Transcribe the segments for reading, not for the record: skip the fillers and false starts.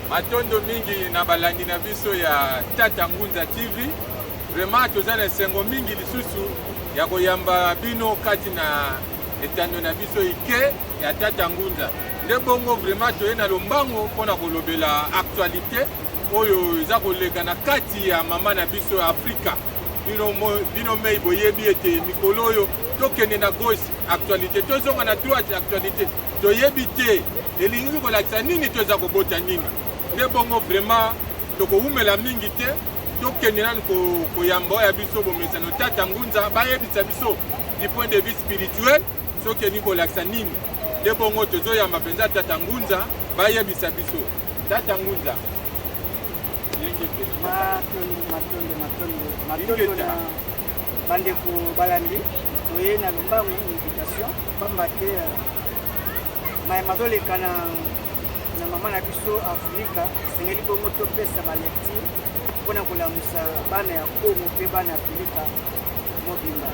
Matondo mingi na balangi na biso ya Tata Ngunza TV. Vraiment tozana sengo mingi lisusu ya koyamba bino kati na etando na biso ike ya Tata Ngunza. Nde bongo vraiment toyena lombango pona kolobela actualité oyo eza koleka na kati ya mama na biso ya Afrika. Bino mei boyebi ete mikolo oyo tokende na gauche actualité tozonga na droite actualité toyebi te elingi kolakisa nini toza kobota nini. Nde bongo vraiment tokoumela mingi te tokende nanu koyamba ya biso bomesano Tata Ngunza bayebisa biso du point de vue spirituel soki ni kolakisa nini. Nde bongo tozoyamba penza Tata Ngunza bayebisa biso Tata Ngunza matondo na bandeko balandi toye na lombango invitation pamba te mazoleka na mama na biso Afrika sengeli bongo topesa balecture mpona kolamusa bana ya Kongo mpe bana ya Afrika mobimba.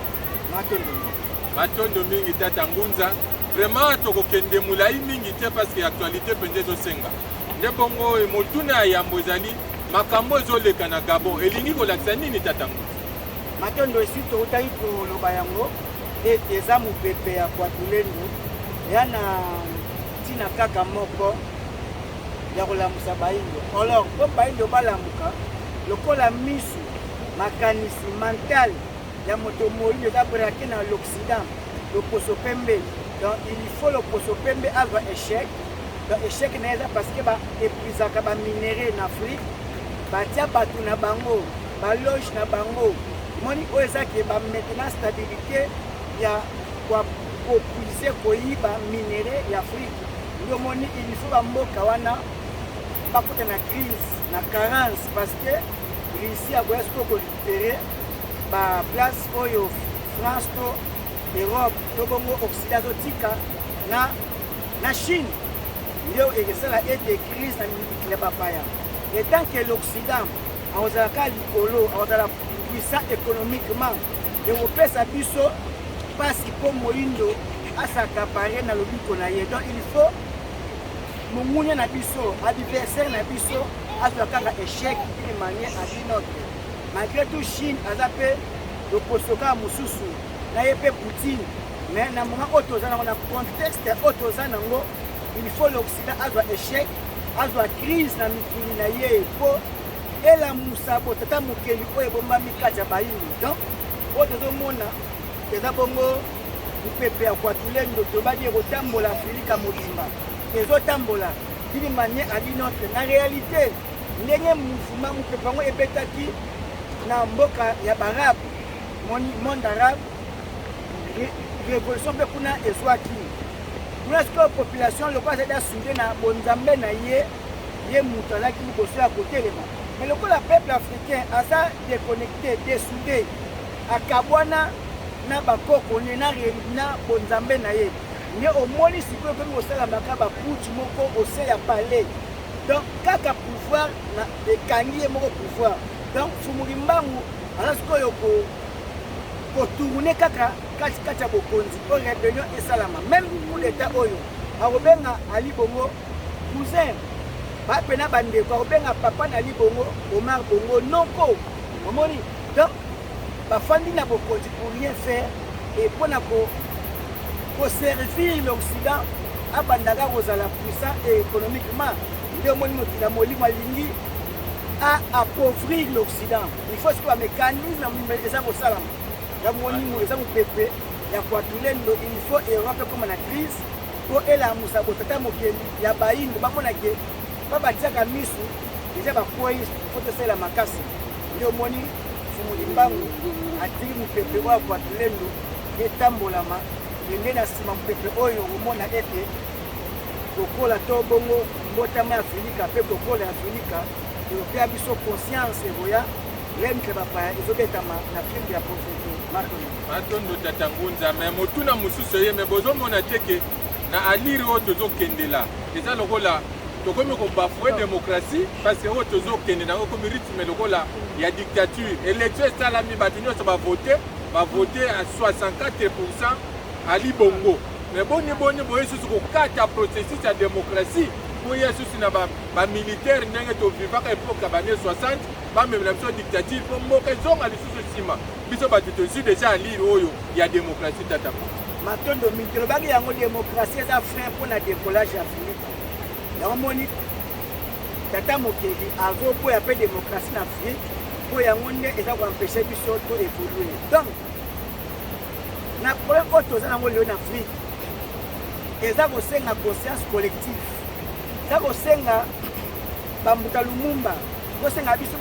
Matondo mingi Tata Ngunza vraiment tokokende mulai mingi te parce que actualité penze ezosenga. Nde bongo motuna ya yambo ezali makambo ezoleka na Gabon elingi kolakisa nini Tata Ngunza? Matondo esi toutaki koloba yango ete eza mopepe ya Kwatulendo ya na ntina kaka moko ya kolamusa baindo. Alors po baindo balamuka lokola misu makanisi mental ya moto moyindo eza brake na l'Occident le poso pembe. Donc il faut le poso pembe avoir échec. Donc échec na eza parce que ba éprisaka ba minéraux en Afrique batia batu na bango baloge na bango moni oyo ezaki ba maintenant stabilité ya kopuise koyiba minéraux ya Afrique. Ndio moni il faut bamboka wana bakota na crise na carence parce que Russie a voulu récupérer ba place oyo France to Europe to bongo Occident tika na Chine ndio ekesala ete crise na mikile bapaya. Et tant que l'Occident a likolo a puissant économiquement et sa biso parce que moindo a s'accaparer dans le biko na ye. Donc il faut mumunya na biso adversaire na biso a kanga échec d'une manière à une autre. Malgré tout Chine a zappé le posoka mususu na yepe Poutine mais na moment otozana na contexte otozana ngo il faut l'Occident a échec a crise na mikili na ye po ela musabo tata mokeli oyo bomba mikaja bayini. Donc otozomona eza bongo mopepe ya Kwatulendo tobadi ekotambola Afrika mobimba ezotambola d'une manière à une autre. Na réalité ndenge mouvement mopepe yango ebetaki na mboka ya barabe monde arabe révolution mpe kuna ezwaki la population lokola ezali asoude na bonzambe na ye moto azalaki liboso ya kotelema. Mais lokola peuple africain aza déconnecté désoudé akabwana na bakoko ne na bonzambe na ye nde omoni sikoyo mpe kosalamaka baputi moko ose ya palais. Donc kaka pouvoir na ekangi ye moko pouvoir. Donc Fumuli Mbangu aza sikoyo kotourne kaka kati ya bokonzi po rébellion esalama. Même pour l'état oyo akobenga Ali Bongo cousin bapena bandeko akobenga papa na Ali Bongo Omar Bongo noko omoni. Donc bafandi na bokonzi pour rien faire et mpona koservir l'Occident abandaka kozala puissant et économiquement. Nde omoni mokili ya molimo alingi a appauvrir l'Occident. Il faut que mécanisme eza kosalama ya monimo eza mopepe ya Kwatulendo. Il faut Europe comme na crise po elamusa botata mokeli ya bayindo bamonake babatiaka misu eza bakwei fo tosala makasi. Nde omoni Fumuli Mbangu atiki mopepe oyo ya Kwatulendo etambolama ende na nsima mopepe oyo omona ete kokola to bongo mbotama ya Afrika mpe kokola ya Afrika eopea biso conscience evoya lemike bapaya ezobetama na filme ya profete Matondo Tata Ngunza. Me motuna mosusu ye me bozomona teke na aliri oyo tozokendela eza lokola tokomi kobafue démocratie parce que oyo tozokende nango komi rythme lokola ya dictature. Élection esalami bato nyonso bavote à 64% Ali Bongo. Mais boni boye susu kokata processus ya démocratie po ya susi na ba militaire ndenge to vivaka époque ba ne 60 ba même la dictature po mboka zonga lisusu sima biso ba tutosi déjà lire oyo ya démocratie tata matondo mitro bagi yango démocratie eza frein pour na décollage afrique yango moni tata mokeli azoboya mpe démocratie na afrique po yango nde eza koempêche biso to évoluer donc na problème oyo toza nango lelo na afrique eza kosenga conscience collective eza kosenga bambuta lumumba kosenga biso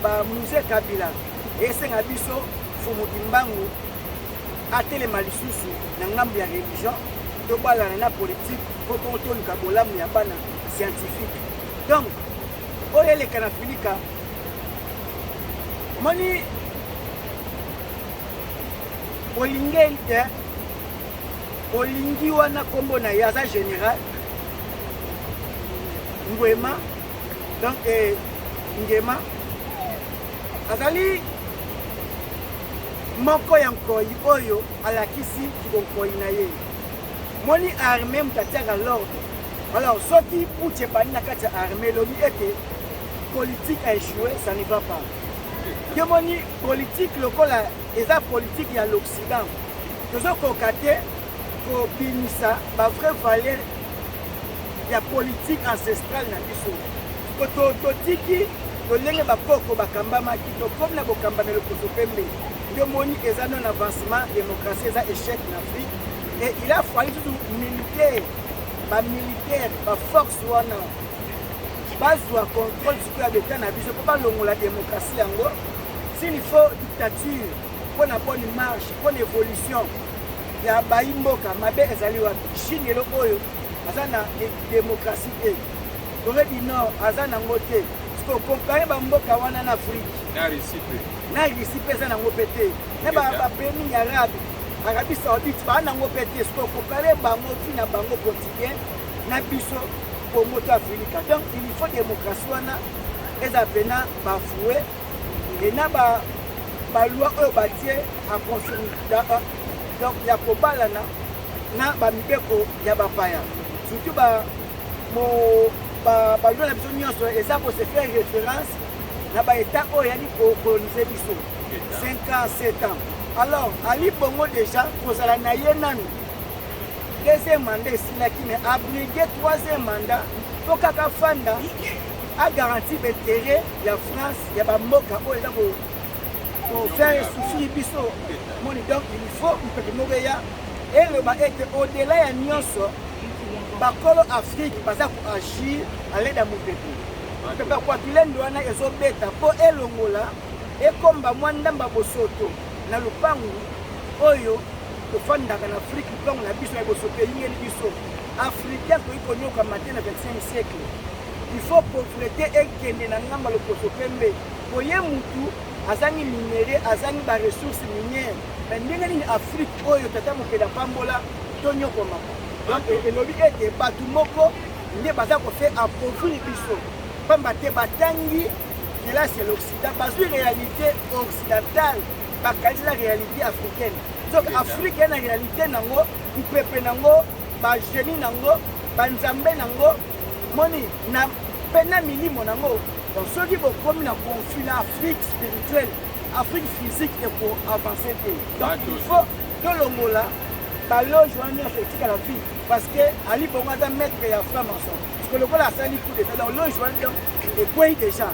bamuse kabila esenga biso fumuki mbangu atelema lisusu na ngambo ya religion tobalana na politique po toluka bolamu ya bana scientifique donc oyo eleka na filika moni olingi wana kombo na ye aza général Ngwema donc Ngema azali moko ya nkoi oyo alakisi kikonkoi na ye moni armée mutatiaka l'ordre alors soki puche bani na kati ya armée lobi ete politique a échoué ça ne va pas ke moni politique lokola eza politique ya l'Occident tozokoka te kobimisa bavrai valeur ya politique ancestrale na biso totiki tolenge bakoko bakambamaki tokomi na bokambana lokoso pembe nde moni eza non avancement démocratie eza échec en Afrique et il a fallu tout militaire bamilitaire baforce wana bazwa contrôle sikoyo ya beta na biso mpo balongola démocratie yango s'il faut dictature mpona bonne marche mpona évolution ya bayi mboka mabe ezali wapi chine elo oyo aza na démocratie te Corée du Nord aza nango te siko compare bamboka wana na Afrique na risipe eza nango pe te na bapemi arabe Arabie Saoudite baa nango pe te siko compare bango ti na bango quotidien na biso po moto Afrika donc il faut démocratie wana eza pena bafoué et na baloi oyo batie en conformité donc ya kobalana na bamibeko ya bapaya surtout baloi na biso nyonso eza kose faire référence na baétat oyo yali kokolonize biso 5 ans 7 ans alors ali bongo déjà kozala na ye nanu deuxième mandat esilaki me abrigué troisième mandat po kaka fanda agaranti baintérêt ya France ya bamboka oyo eza faire souffrir biso moni donc il faut mpeke moko eya eloba ete au-delà ya nyonso bakolo Afrique baza koagir aleda mopepe pepe kwatulendo wana ezobeta mpo elongola ekomba mwa ndamba bosoto na lupangu oyo tofandaka na Afrique lupangu na biso ya bosoto eyingeli biso africain toyi konyoka mate na 25e siècle il faut pauvreté ekende na ngamba lokoso pembe boye mutu azangi minere azangi ba ressources minières mais ndenge nini Afrique oyo tata mokela pambola tonyokomaka donc elobi ete bato moko nde baza kofe appauvrir biso pamba te batangi kela c'est l'Occident bazwi réalité occidentale bakalisi la réalité africaine donc Afrique ena réalité nango mpepe nango bageni nango banzambe nango moni na pena milimo nango donc soki bokomi na conflit na Afrique spirituelle Afrique physique eko avancer te donc il faut tolongola baloge wana nyonso etika la vie parce que ali bongo aza maître ya franc-maçon parce que lokola asali coup d'état donc loge wana donc ekwei déjà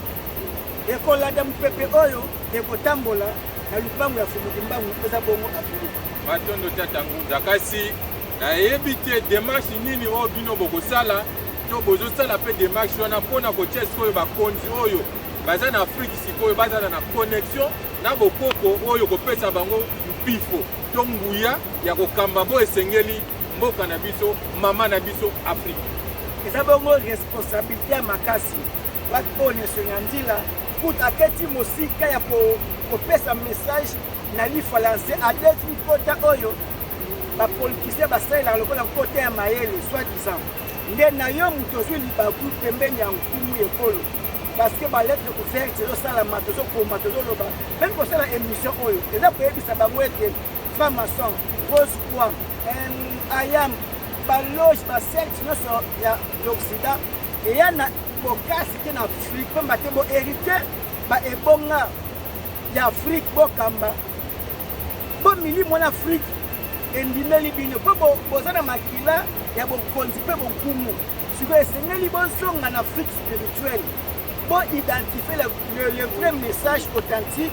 ekolanda mopepe oyo ekotambola na lupango ya fumuki mbangu eza bongo Afrique matondo tata Ngunza kasi nayebi te démarche nini oyo bino bokosala to bozosala mpe démarche wana mpona kotia sikoyo bakonzi oyo baza na Afrique sikoyo bazala na connexion na bokoko oyo kopesa bango mpifo to nguya ya kokamba bo esengeli mboka na biso mama na biso Afrique eza bongo responsabilité ya makasi bato oyo nesenga nzila kuta aketi mosika ya kopesa message na lifa lancé adefi kota oyo bapolitisien basalelaka lokola kota ya mayele soit disant nde na yo moto ozwi libaku pembeni ya nkumu ekolo parce que balettre ouverte ezosalama tozokoma tozoloba meme kosala émission oyo eza koyebisa bango ete franc-maçon rose croix ayam baloge basecte nyonso ya l'Occident et ya na bokasi te na Afrique mpe mbate bo hérité ba ebonga ya Afrique bokamba bo milimo na Afrique endimeli bino mpo boza na makila ya bokonzi mpe bokumu sikoyo esengeli bozonga na Afrique spirituelle bo identifier le vrai message authentique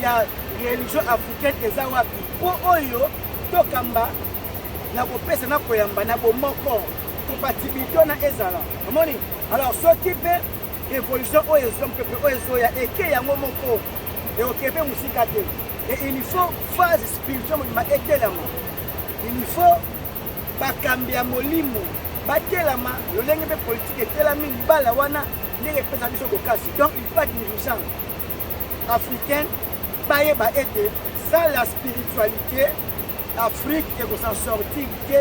ya religion africaine eza wapi po oyo tokamba na kopesa na koyamba na bomoko compatibilité na ezala omoni alors soki mpe évolution oyo ezo mpepe oyo ezoya eke yango moko eokepe mosika te et il faut phase spirituelle molimo etelama il faut bakambi ya molimo batelama lolenge mpe politique etelami libala wana ndenge epesa biso bokasi donc il faut dirigeant africaine bayeba ete sans la spiritualité Afrique ekosan sortir te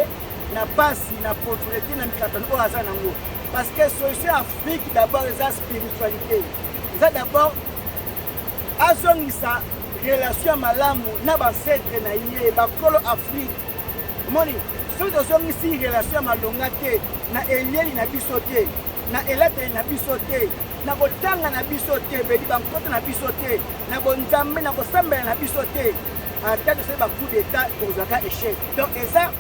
na pasi na pauvreté na mikakatano oyo aza nango parce que solution Afrique d'abord eza spiritualité eza d'abord azongisa relation malamu na bacentre na ye bakolo Afrique omoni soki tozongisi relation malonga te na elieli na biso te na elateli na biso te na kotanga na biso te bedi bankota na biso te na bonzambe na kosambela na biso te ata tosali bacoup d'état kozwaka échec donc eza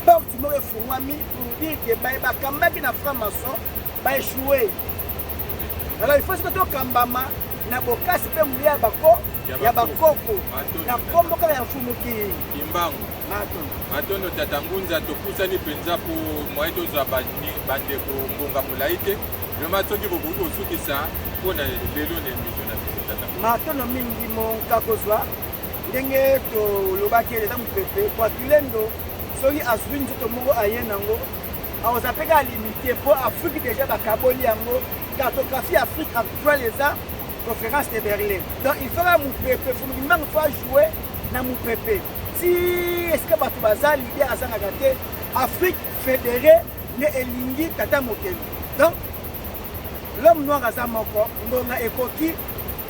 porte moko efungwami pour dire que bakambaki na franc-maçon baéchoué alors il faut soki tokambama na bokasi mpe moya ya bakoko na kombo kaka ya mfumuki kimbangu matondo tata ngunza topusani mpenza po moye tozwa bandeko ngonga molai te vraiment soki bokoki kosukisa mpona lelo na émission na biso tata matondo mingi monka kozwa ndenge tolobaki eza mopepe kwatulendo soki azwi nzoto moko aye nango akoza mpe kaka limité mpo afrique déjà bakaboli yango cartographie afrique actuelle eza conférence de Berlin donc il faut ka mopepe fumukimbango faut ajouer na mopepe si esika bato baza lide azangaka te afrique fédérée nde elingi tata mokeli donc l'homme noir aza moko ngonga ekoki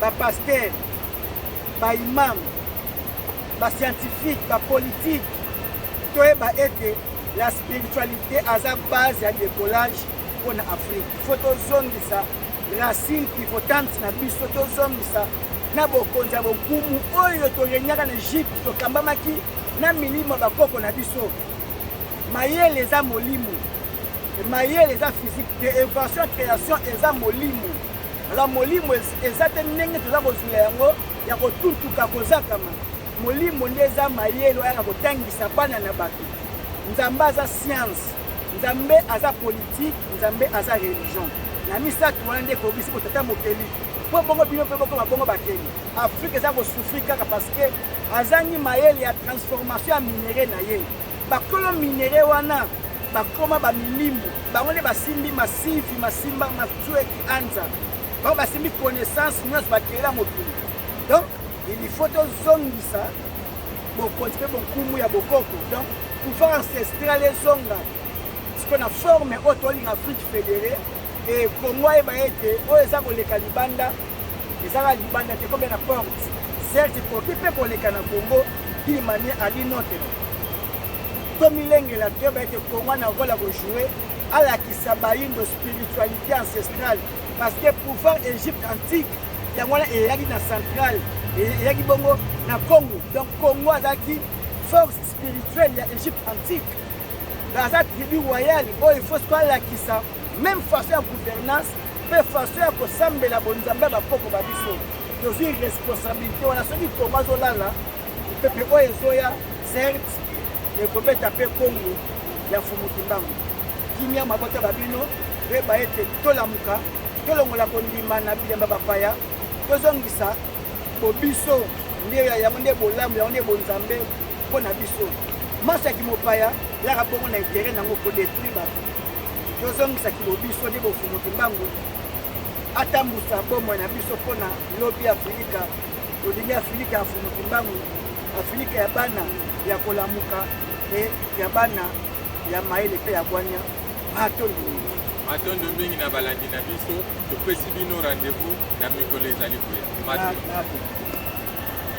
bapaster baimam bascientifique bapolitique toyeba ete la spiritualité aza base ya décollage mpona Afrique il faut tozongisa racine pivotante na biso tozongisa na bokonzi ya bokumu oyo torenyaka na Egypte tokambamaki na milimo bakoko na biso mayele eza molimo mayele eza physique de évasion création eza molimo alors molimo eza te ndenge toza kozwila yango ya kotuntuka kozakama molimo nde eza mayele oyo ya kotangisa bana na bato nzambe aza science nzambe aza politique nzambe aza religion na misato wana nde ekobisi kotata mokeli mpo bongo bino mpe bokoma bongo bakeli afrique eza kosufri kaka parce que azangi mayele ya transformation ya minere na ye bakolo minere wana bakoma bamilimo bango nde basimbi masivi masimba matueki anza bango basimbi connaissance nyonso bakelela mokili donc il faut tozongisa bokonzi mpe bokumu ya bokoko donc pouvoir ancestral ezonga siko na forme oyo tolinga Afrique fédérée et Congo ayeba ete oyo eza koleka libanda ezaka libanda te kobe na porte certes koki mpe koleka na Congo d'une manière à d'une autre tomilengela toyeba ete Congo na rôle ya kojoue alakisa bayindo spiritualité ancestrale parce que pouvoir Égypte antique yango wana eyaki na centrale eyaki bongo na Congo donc Congo azalaki force spirituelle ya Égypte antique aza tribu royale oyo il faut siko alakisa même façon ya gouvernance mpe façon ya kosambela bonzambe bakoko babiso tozwi responsabilité wana soki Congo azolala pepe oyo ezoya certes ekobeta mpe Congo ya Fumukimbangu kimia mabota babino reba ete tolamuka tolongola kondima na bilamba bapaya tozongisa bobiso nde yango nde bolamu yango nde bonzambe mpo na biso masaki mopaya yaka bongo na intérêt nango kodétruire bato tozongisaki bobiso nde Bofumukimbangu atambusa bomoi na biso mpo na lobi Afrika tolingi Afrika ya Fumukimbangu Afrika ya bana ya kolamuka e ya bana ya mayele mpe ya bwanya matondo mingi na balandi na biso topesi bino rendez-vous na mikolo ezali koya.